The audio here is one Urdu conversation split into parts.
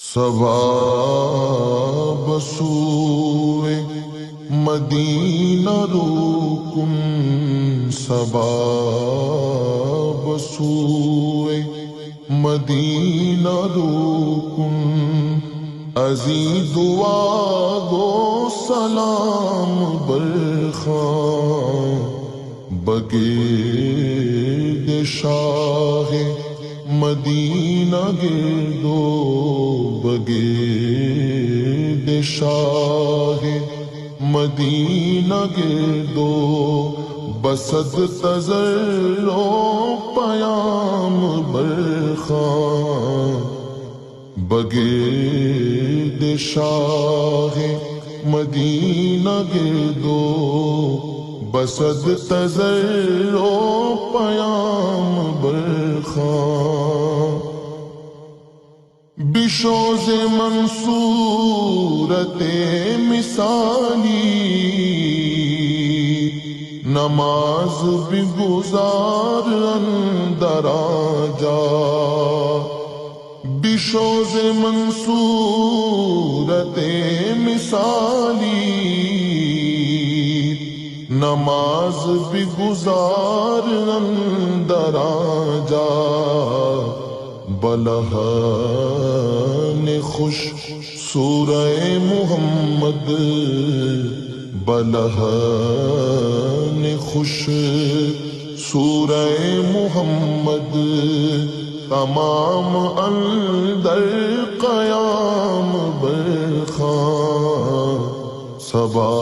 صبا بسوئے مدینہ روکن، صبا بسوئے مدینہ روکن، ازی دعا گو سلام برخاں، بگرد شاہ مدینہ گردو، بگرد شاہ مدینہ گردو، بسد تذرو پیام برخاں، بگرد شاہ مدینہ گردو، بسد تذرو پیام برخاں، بشوز منصورت مثالی، نماز بگزار اندر آجا، بشوز منصورت مثالی، نماز بگزار اندر آجا، بلہن خوش سورہ محمد، بلہن خوش سورہ محمد، تمام اندر قیام برخاں، صبا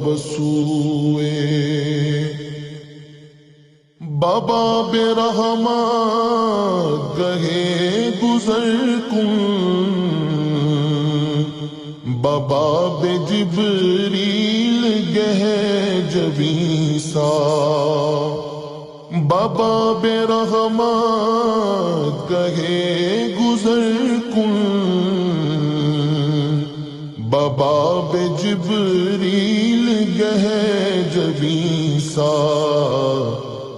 بسوئے بابا برحمہ گہے گزر کن، بابا بے جبریل گہے جبیسا، بابا برحمہ گہے گزر کن، بابا بے جبریل گہے جبیسا،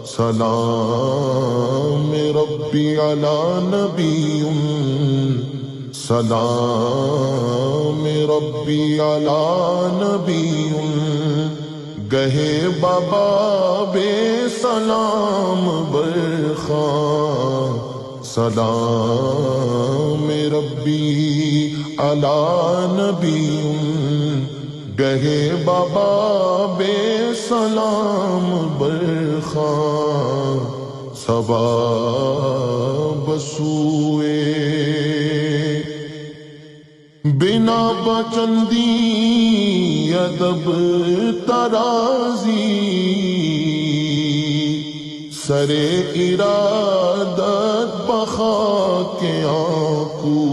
سلام ربی علی نبی، سلام ربی علی نبی، گہے بابا بے سلام برخاں، سلام ربی علی نبی، گہے بابا بے سلام برخاں، صبا بسوئے بنا بچندی ادب ترازی، سر ارادت بخاک آنکو،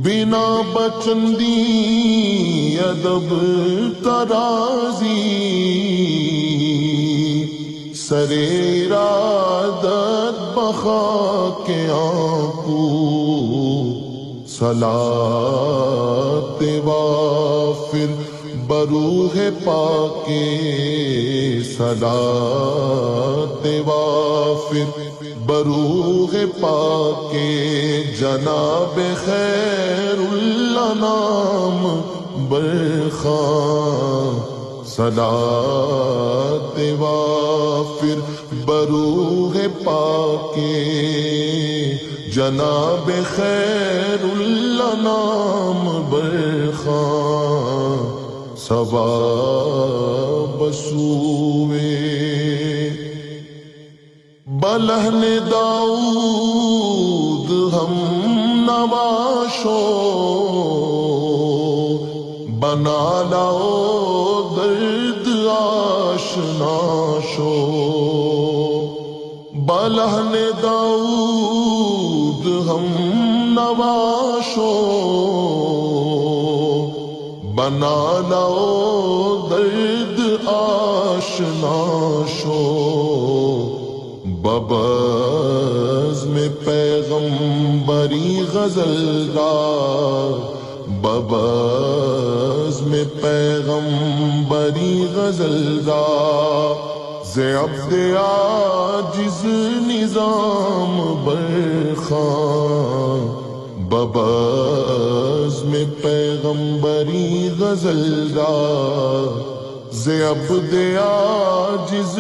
بنا بچندی ادب ترازی، سر ارادت بخاک آنکو، صلاۃ وافر بروح پاک، صلاۃ وافر بروح پاک، جناب خیر الانام برخاں، صلاۃ وافر بروح پاک، جناب خیر الانام برخاں، صبا بسوئے بلہن داؤد ہم نواشو، بنا لاؤ درد آشنا شو، بلہن داؤد ہم نواشو، بنا لاؤ درد آشنا شو، ببزم پیغمبری غزل را، ببزم پیغمبری غزل را، ز عبد عاجز نظام برخاں، ببزم پیغمبری غزل را ز عبد عاجز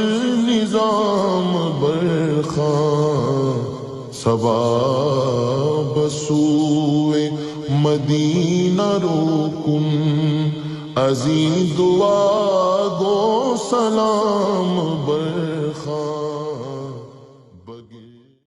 نظام برخان ثواب سوئے مدینہ روکن ازیں دعا گو سلام بر